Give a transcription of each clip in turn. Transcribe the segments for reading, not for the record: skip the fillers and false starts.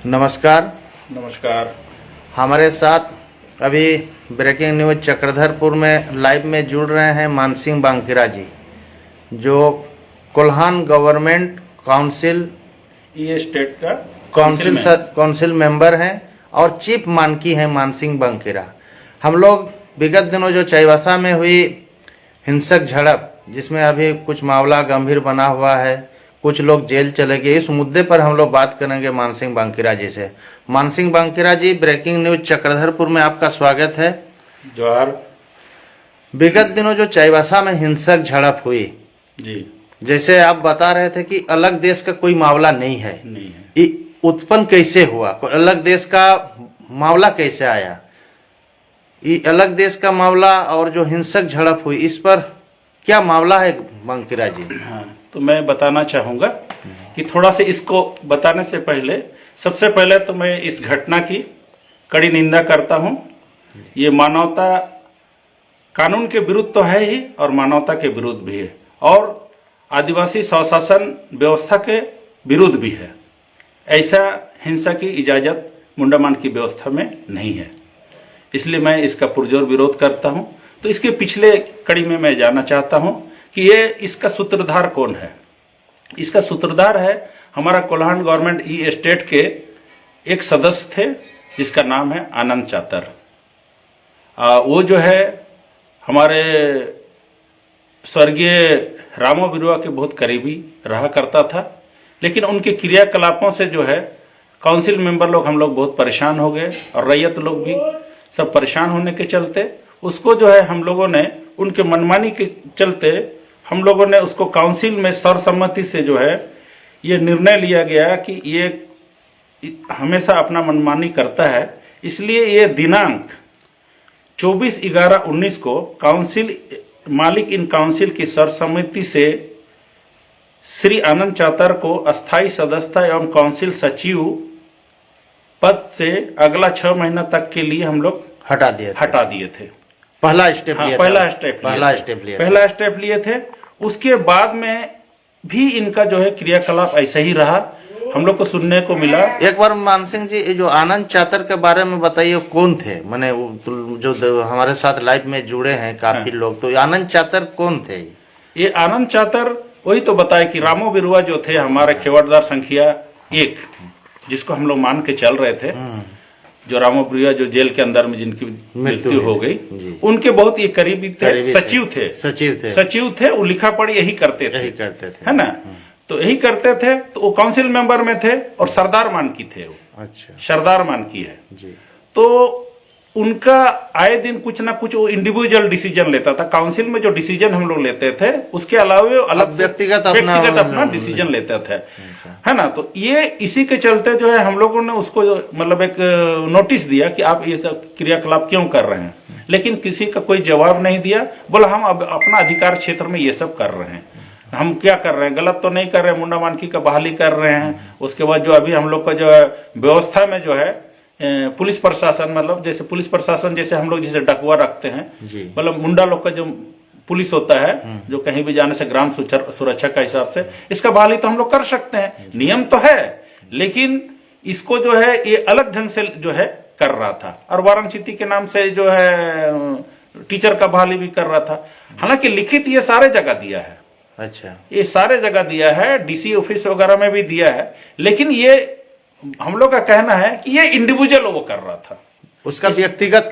नमस्कार। नमस्कार। हमारे साथ अभी ब्रेकिंग न्यूज चक्रधरपुर में लाइव में जुड़ रहे हैं मानसिंह बांकीरा जी, जो कोल्हान गवर्नमेंट काउंसिल ये स्टेट का काउंसिल मेंबर हैं और चीफ मानकी हैं मानसिंह बांकीरा। हम लोग विगत दिनों जो चाईबासा में हुई हिंसक झड़प, जिसमें अभी कुछ मामला गंभीर बना हुआ है, कुछ लोग जेल चले गए, इस मुद्दे पर हम लोग बात करेंगे मानसिंह बांकीरा जी से। मानसिंह बांकीरा जी, ब्रेकिंग न्यूज चक्रधरपुर में आपका स्वागत है। जोहार। विगत दिनों जो चाईबासा में हिंसक झड़प हुई जी, जैसे आप बता रहे थे कि अलग देश का कोई मामला नहीं है, नहीं है। उत्पन्न कैसे हुआ? कोई अलग देश का मामला कैसे आया? ये अलग देश का मामला और जो हिंसक झड़प हुई, इस पर क्या मामला है बांकीरा जी? हाँ, तो मैं बताना चाहूंगा कि थोड़ा से इसको बताने से पहले सबसे पहले तो मैं इस घटना की कड़ी निंदा करता हूं। ये मानवता कानून के विरुद्ध तो है ही और मानवता के विरुद्ध भी है और आदिवासी स्वशासन व्यवस्था के विरुद्ध भी है। ऐसा हिंसा की इजाजत मुंडामान की व्यवस्था में नहीं है, इसलिए मैं इसका पुरजोर विरोध करता हूं। तो इसके पिछले कड़ी में मैं जानना चाहता हूं कि ये इसका सूत्रधार कौन है। इसका सूत्रधार है हमारा कोल्हान गवर्नमेंट ई स्टेट के एक सदस्य थे जिसका नाम है आनंद चातर। वो जो है हमारे स्वर्गीय रामो बिरुवा के बहुत करीबी रहा करता था, लेकिन उनके क्रियाकलापों से जो है काउंसिल मेंबर लोग हम लोग बहुत परेशान हो गए और रैयत लोग भी सब परेशान होने के चलते उसको जो है हम लोगों ने उनके मनमानी के चलते हम लोगों ने उसको काउंसिल में सर्वसम्मति से जो है ये निर्णय लिया गया कि ये हमेशा अपना मनमानी करता है, इसलिए ये दिनांक 24/11/19 को काउंसिल मालिक इन काउंसिल की सर्वसम्मति से श्री आनंद चातर को अस्थायी सदस्यता एवं काउंसिल सचिव पद से अगला 6 महीना तक के लिए हम लोग हटा दिए थे। पहला स्टेप लिए थे। उसके बाद में भी इनका जो है क्रियाकलाप ऐसा ही रहा, हम लोग को सुनने को मिला। एक बार मानसिंह जी, जो आनंद चातर के बारे में बताइए, कौन थे? माने जो हमारे साथ लाइव में जुड़े हैं काफी लोग, तो आनंद चातर कौन थे? ये आनंद चातर वही तो बताए कि रामो बिरुवा जो थे हमारे खेवड़दार संख्या 1, जिसको हम लोग मान के चल रहे थे, जो रामो बिरुवा जो जेल के अंदर में जिनकी मृत्यु हो गई, उनके बहुत ये करीबी थे, सचिव थे। वो लिखा पढ़ी यही करते थे, है ना। तो यही करते थे, तो वो काउंसिल मेंबर में थे और सरदार मानकी थे वो। अच्छा, सरदार मानकी है जी। तो उनका आए दिन कुछ ना कुछ वो इंडिविजुअल डिसीजन लेता था। काउंसिल में जो डिसीजन हम लोग लेते थे उसके अलावा अलग व्यक्तिगत अपना डिसीजन लेते थे, है ना। तो ये इसी के चलते जो है हम लोगों ने उसको मतलब एक नोटिस दिया कि आप ये सब क्रियाकलाप क्यों कर रहे हैं, लेकिन किसी का कोई जवाब नहीं दिया। बोला हम अब अपना अधिकार क्षेत्र में ये सब कर रहे हैं, हम क्या कर रहे हैं, गलत तो नहीं कर रहे हैं, मुंडा मानकी का बहाली कर रहे हैं। उसके बाद जो अभी हम लोग का जो है व्यवस्था में जो है पुलिस प्रशासन, मतलब जैसे पुलिस प्रशासन जैसे हम लोग जैसे डकवा रखते हैं, मतलब मुंडा लोग का जो पुलिस होता है जो कहीं भी जाने से ग्राम सुरक्षा का हिसाब से, इसका बहाली तो हम लोग कर सकते हैं, नियम तो है, लेकिन इसको जो है ये अलग ढंग से जो है कर रहा था और वाराणसी के नाम से जो है टीचर का बहाली भी कर रहा था। हालांकि लिखित ये सारे जगह दिया है। अच्छा, ये सारे जगह दिया है, डीसी ऑफिस वगैरह में भी दिया है, लेकिन ये हम लोग का कहना है कि ये इंडिविजुअल वो कर रहा था, उसका व्यक्तिगत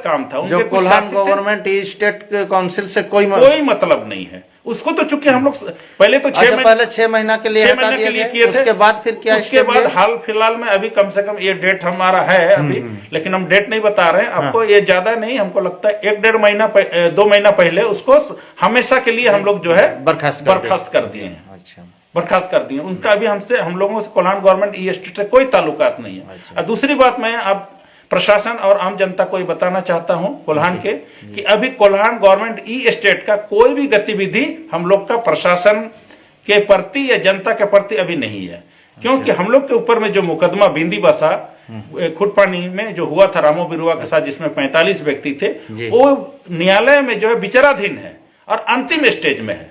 काम था। जो कोल्हान गवर्नमेंट स्टेट काउंसिल से कोई मतलब नहीं है उसको। तो चूंकि हम लोग पहले तो 6 महीना के लिए किए थे, उसके बाद फिर क्या? उसके बाद हाल फिलहाल में अभी कम से कम ये डेट हमारा है अभी, लेकिन हम डेट नहीं बता रहे हैं आपको। ये ज्यादा नहीं, हमको लगता है 1-1.5 महीना 2 महीना पहले उसको हमेशा के लिए हम लोग जो है बर्खास्त कर दिए हैं। अच्छा, बर्खास्त कर दिए। उनका अभी हम लोगों से कोल्हान गवर्नमेंट ई स्टेट से कोई ताल्लुकात नहीं है। और दूसरी बात, मैं अब प्रशासन और आम जनता को बताना चाहता हूं कोल्हान के कि अभी कोल्हान गवर्नमेंट ई स्टेट का कोई भी गतिविधि हम लोग का प्रशासन के प्रति या जनता के प्रति अभी नहीं है, क्योंकि हम लोग के ऊपर में जो मुकदमा बिंदी बसा खुटपानी में जो हुआ था रामो बिरुवा के साथ, जिसमें 45 व्यक्ति थे, वो न्यायालय में जो है विचाराधीन है और अंतिम स्टेज में है।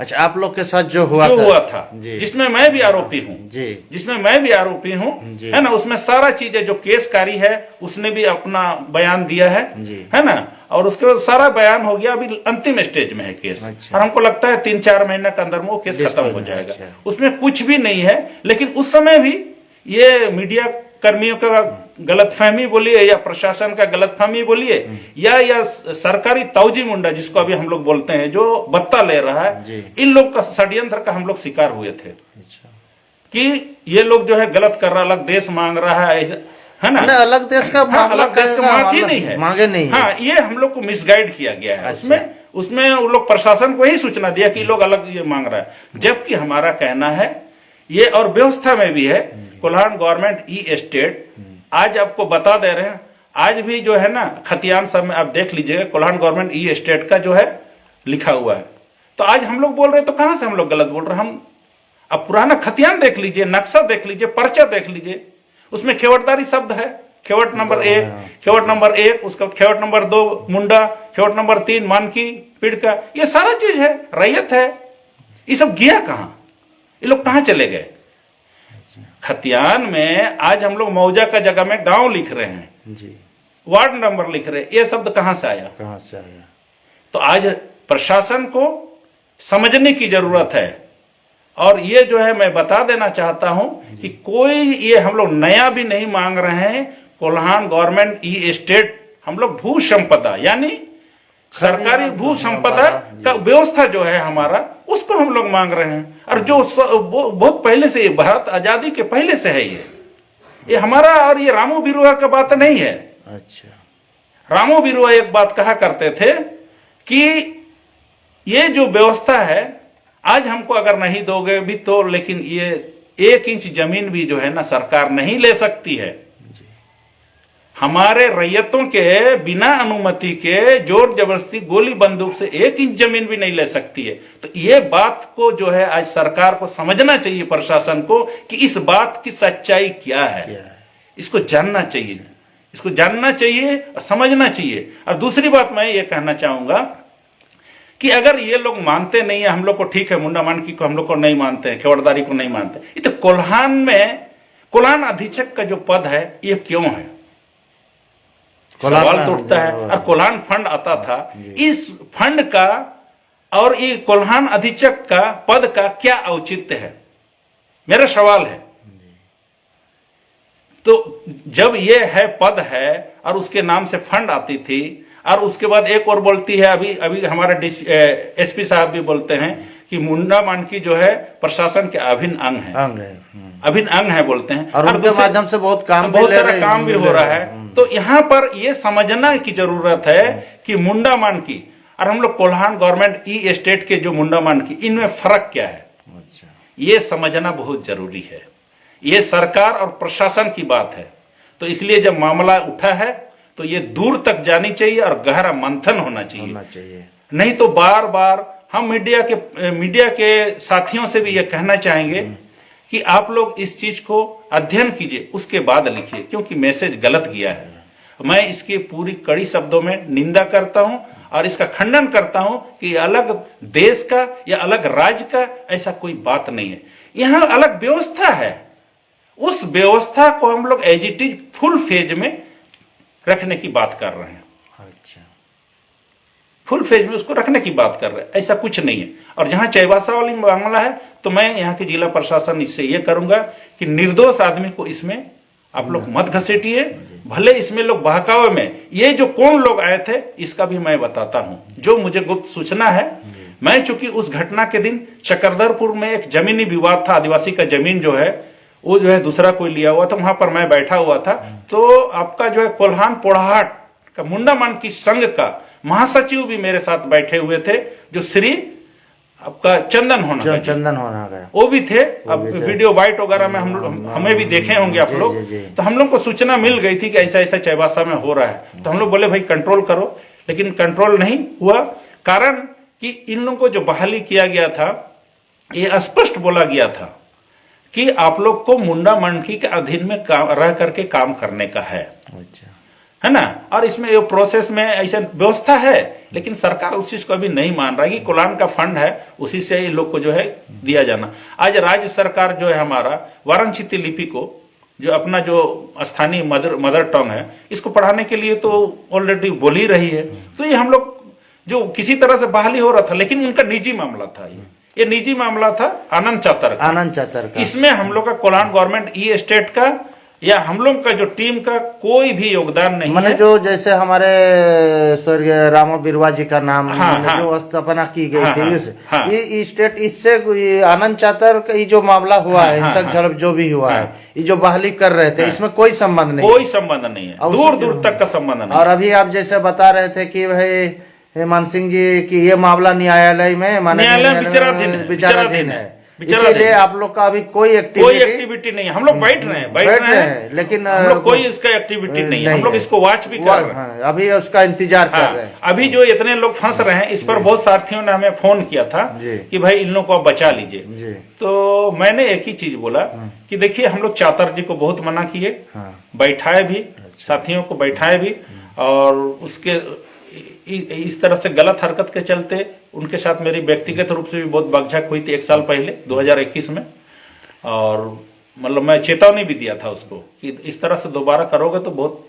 अच्छा, आप लोग के साथ जो हुआ था जिसमें मैं भी आरोपी हूँ जी, जिसमें मैं भी आरोपी हूँ, है ना, उसमें सारा चीजें जो केसकारी है उसने भी अपना बयान दिया है ना, और उसके बाद सारा बयान हो गया, अभी अंतिम स्टेज में है केस। अच्छा। और हमको लगता है 3-4 महीने के अंदर में वो केस खत्म हो जाएगा। अच्छा। उसमें कुछ भी नहीं है, लेकिन उस समय भी ये मीडिया कर्मियों का गलतफहमी बोलिए या प्रशासन का गलतफहमी बोलिए या सरकारी तौजी मुंडा जिसको अभी हम लोग बोलते हैं, जो बत्ता ले रहा है, इन लोग का षड्यंत्र का हम लोग शिकार हुए थे। अच्छा। कि ये लोग जो है गलत कर रहा, अलग देश मांग रहा है ना, अलग देश का अलग देश का मांग ही नहीं है, मांगे नहीं है। हाँ, ये हम लोग को मिसगाइड किया गया है। उसमें वो लोग प्रशासन को ही सूचना दिया कि लोग अलग ये मांग रहा है, जबकि हमारा कहना है ये, और व्यवस्था में भी है, कोल्हान गवर्नमेंट ई एस्टेट आज आपको बता दे रहे हैं, आज भी जो है ना खतियान सब में आप देख लीजिएगा कोल्हान गवर्नमेंट ई एस्टेट का जो है लिखा हुआ है। तो आज हम लोग बोल रहे हैं तो कहां से हम लोग गलत बोल रहे हैं? हम अब पुराना खतियान देख लीजिए, नक्शा देख लीजिए, पर्चा देख लीजिए, उसमें खेवटदारी शब्द है, खेवट नंबर 1, खेवट नंबर 1, उसका खेवट नंबर 2 मुंडा, खेवट नंबर 3 मानकी पिड़का, ये सारा चीज है, रैयत है। ये सब गया कहां? ये लोग कहां चले गए? खतियान में आज हम लोग मौजा का जगह में गांव लिख रहे हैं जी, वार्ड नंबर लिख रहे हैं, ये शब्द कहां से आया? तो आज प्रशासन को समझने की जरूरत है। और ये जो है मैं बता देना चाहता हूं कि कोई ये हम लोग नया भी नहीं मांग रहे हैं। कोल्हान गवर्नमेंट ई एस्टेट हम लोग भू संपदा यानी सरकारी भू संपदा का व्यवस्था जो है हमारा, उसको हम लोग मांग रहे हैं। और जो बहुत पहले से, भारत आजादी के पहले से है ये हमारा। और ये रामू बिरुआ का बात नहीं है। अच्छा। रामू बिरुआ एक बात कहा करते थे कि ये जो व्यवस्था है, आज हमको अगर नहीं दोगे भी तो, लेकिन ये 1 इंच जमीन भी जो है ना सरकार नहीं ले सकती है। हमारे रैयतों के बिना अनुमति के जोर जबरदस्ती गोली बंदूक से 1 इंच जमीन भी नहीं ले सकती है। तो ये बात को जो है आज सरकार को समझना चाहिए, प्रशासन को, कि इस बात की सच्चाई क्या है। इसको जानना चाहिए, इसको जानना चाहिए और समझना चाहिए। और दूसरी बात मैं ये कहना चाहूंगा कि अगर ये लोग मानते नहीं है हम लोग को, ठीक है, मुंडा मानकी को हम लोग को नहीं मानते हैं, खेवड़दारी को नहीं मानते, ये तो कोल्हान में कोल्हान अधीक्षक का जो पद है ये क्यों है? सवाल तो उठता है। और कोल्हान फंड आता था, इस फंड का और ये कोल्हान अधीक्षक का पद का क्या औचित्य है, मेरा सवाल है। तो जब ये है पद है और उसके नाम से फंड आती थी, और उसके बाद एक और बोलती है, अभी हमारे एसपी साहब भी बोलते हैं कि मुंडा मानकी जो है प्रशासन के अभिन्न अंग है, अभिन्न अंग है बोलते हैं, और उनके माध्यम से बहुत सारा काम भी हो रहा है। तो यहाँ पर ये समझना की जरूरत है कि मुंडा मानकी और हम लोग कोल्हान गवर्नमेंट ई एस्टेट के जो मुंडा मानकी, इनमें फर्क क्या है, ये समझना बहुत जरूरी है। ये सरकार और प्रशासन की बात है। तो इसलिए जब मामला उठा है तो ये दूर तक जानी चाहिए और गहरा मंथन होना चाहिए। नहीं तो बार बार हम मीडिया के साथियों से भी ये कहना चाहेंगे कि आप लोग इस चीज को अध्ययन कीजिए, उसके बाद लिखिए, क्योंकि मैसेज गलत गया है। मैं इसकी पूरी कड़ी शब्दों में निंदा करता हूं और इसका खंडन करता हूं कि अलग देश का या अलग राज्य का ऐसा कोई बात नहीं है। यहां अलग व्यवस्था है, उस व्यवस्था को हम लोग as it is full phase में रखने की बात कर रहे हैं। अच्छा। फुल फेज में उसको रखने की बात कर रहे हैं, ऐसा कुछ नहीं है। और जहां चाईबासा वाली मामला है तो मैं यहाँ के जिला प्रशासन इससे ये करूंगा कि निर्दोष आदमी को इसमें आप लोग मत घसीटिए। भले इसमें लोग बहकावे में, ये जो कौन लोग आए थे इसका भी मैं बताता हूं, जो मुझे गुप्त सूचना है। मैं चूंकि उस घटना के दिन चकरदरपुर में एक जमीनी विवाद था, आदिवासी का जमीन जो है वो जो है दूसरा कोई लिया हुआ था, वहां पर मैं बैठा हुआ था। तो आपका जो है कोल्हान पोड़ाहाट का मुंडा मानकी संघ का महासचिव भी मेरे साथ बैठे हुए थे, जो श्री आपका चंदन होना गया, वो भी थे। अब वीडियो बाइट वगैरह में हमें भी देखे होंगे आप लोग। तो हम लोग को सूचना मिल गई थी कि ऐसा ऐसा चाईबासा में हो रहा है। तो हम लोग बोले भाई कंट्रोल करो, लेकिन कंट्रोल नहीं हुआ। कारण कि इन लोगों को जो बहाली किया गया था, ये स्पष्ट बोला गया था कि आप लोग को मुंडा मानकी के अधीन में रह करके काम करने का है। अच्छा। है ना। और इसमें ये प्रोसेस में ऐसा व्यवस्था है, लेकिन सरकार उस चीज को अभी नहीं मान रहा है कि कोलान का फंड है उसी से ये लोग को जो है दिया जाना। आज राज्य सरकार जो है हमारा वाराणसी लिपि को जो अपना जो स्थानीय मदर टंग है इसको पढ़ाने के लिए तो ऑलरेडी बोल ही रही है। तो ये हम लोग जो किसी तरह से बहाली हो रहा था, लेकिन उनका निजी मामला था, ये निजी मामला था आनंद चातर का। इसमें हम लोग का कोलान गवर्नमेंट ई स्टेट का या हम लोग का जो टीम का कोई भी योगदान नहीं है। जो जैसे हमारे स्वर्गीय रामो बिरवा जी का नाम जो स्थापना की गई थी, ये स्टेट इससे आनंद चातर का ये जो मामला हुआ है, हिंसक झड़प जो भी हुआ है, ये जो बहाली कर रहे थे, इसमें कोई संबंध नहीं, कोई संबंध नहीं है, दूर दूर तक का संबंध नहीं। और अभी आप जैसे बता रहे थे कि भाई हेमंत सिंह जी की ये मामला न्यायालय में विचाराधीन है, इसीलिए आप लोग का अभी कोई एक्टिविटी नहीं है। हम लोग बैठ रहे हैं, लेकिन हम लोग कोई इसका एक्टिविटी नहीं है। हम लोग इसको वॉच भी कर रहे हैं, अभी उसका इंतजार कर रहे हैं। अभी जो इतने लोग फंस रहे हैं, इस पर बहुत साथियों ने हमें फोन किया था कि भाई इन लोगों को आप बचा लीजिए। तो मैंने एक ही चीज बोला कि देखिए हम लोग चातर जी को बहुत मना किए, बैठाए भी, साथियों को बैठाए भी, और उसके इस तरह से गलत हरकत के चलते उनके साथ मेरी व्यक्तिगत रूप से भी बहुत बकझक हुई थी 1 साल पहले 2021 में। और मतलब मैं चेतावनी भी दिया था उसको कि इस तरह से दोबारा करोगे तो बहुत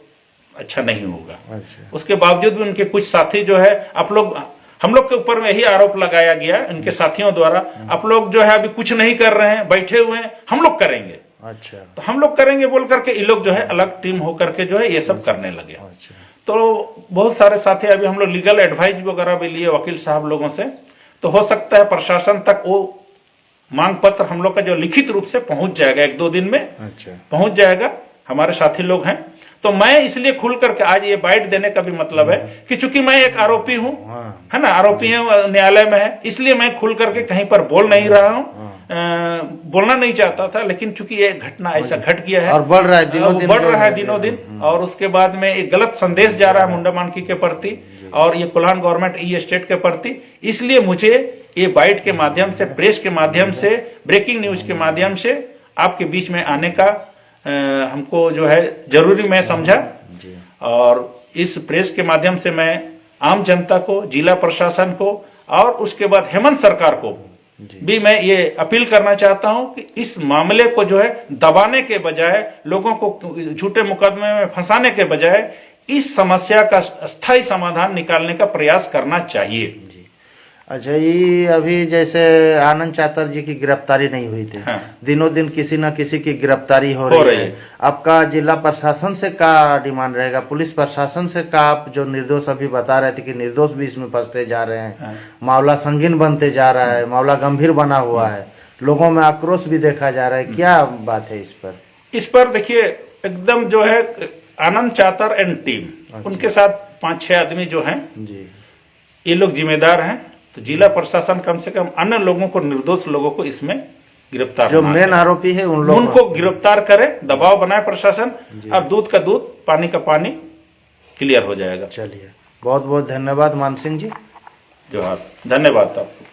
अच्छा नहीं होगा। उसके बावजूद भी उनके कुछ साथी जो है हम लोग के ऊपर में यही आरोप लगाया गया उनके साथियों द्वारा, आप लोग जो है अभी कुछ नहीं कर रहे हैं, बैठे हुए हैं, हम लोग करेंगे। अच्छा, तो हम लोग करेंगे बोल करके ये लोग जो है अलग टीम होकर के जो है ये सब करने लगे। तो बहुत सारे साथी अभी हम लोग लीगल एडवाइस वगैरह भी लिए वकील साहब लोगों से, तो हो सकता है प्रशासन तक वो मांग पत्र हम लोग का जो लिखित रूप से पहुंच जाएगा, 1-2 दिन में पहुंच जाएगा। हमारे साथी लोग हैं, तो मैं इसलिए खुल करके आज ये बाइट देने का भी मतलब है कि चूंकि मैं एक आरोपी हूं, है ना, आरोपी है, न्यायालय में है, इसलिए मैं खुल करके कहीं पर बोल नहीं रहा हूं, बोलना नहीं चाहता था, लेकिन चूंकि ये घटना ऐसा घट गया है और बढ़ रहा है दिनों दिन, और उसके बाद में एक गलत संदेश जा रहा है मुंडा मानकी के प्रति और ये कोलान गवर्नमेंट ई स्टेट के प्रति, इसलिए मुझे ये बाइट के माध्यम से, प्रेस के माध्यम से, ब्रेकिंग न्यूज के माध्यम से आपके बीच में आने का हमको जो है जरूरी मैं समझा। और इस प्रेस के माध्यम से मैं आम जनता को, जिला प्रशासन को और उसके बाद हेमंत सरकार को भी मैं ये अपील करना चाहता हूं कि इस मामले को जो है दबाने के बजाय, लोगों को झूठे मुकदमे में फंसाने के बजाय इस समस्या का स्थायी समाधान निकालने का प्रयास करना चाहिए। अच्छा, ये अभी जैसे आनंद चातर जी की गिरफ्तारी नहीं हुई थी, दिनों दिन किसी न किसी की गिरफ्तारी हो रही है। आपका जिला प्रशासन से क्या डिमांड रहेगा, पुलिस प्रशासन से का? आप जो निर्दोष अभी बता रहे थे कि निर्दोष भी इसमें फंसते जा रहे हैं, मामला संगीन बनते जा रहा है, मामला गंभीर बना हुआ है, लोगों में आक्रोश भी देखा जा रहा है, क्या बात है इस पर? इस पर देखिए एकदम जो है आनंद चातर एंड टीम, उनके साथ 5-6 आदमी जो हैं जी, ये लोग जिम्मेदार हैं। तो जिला प्रशासन कम से कम अन्य लोगों को, निर्दोष लोगों को इसमें गिरफ्तार, जो मेन आरोपी है उनको गिरफ्तार करे, दबाव बनाए प्रशासन, और दूध का दूध, पानी का पानी क्लियर हो जाएगा। चलिए, बहुत बहुत धन्यवाद मान सिंह जी। जोहार, धन्यवाद आपको।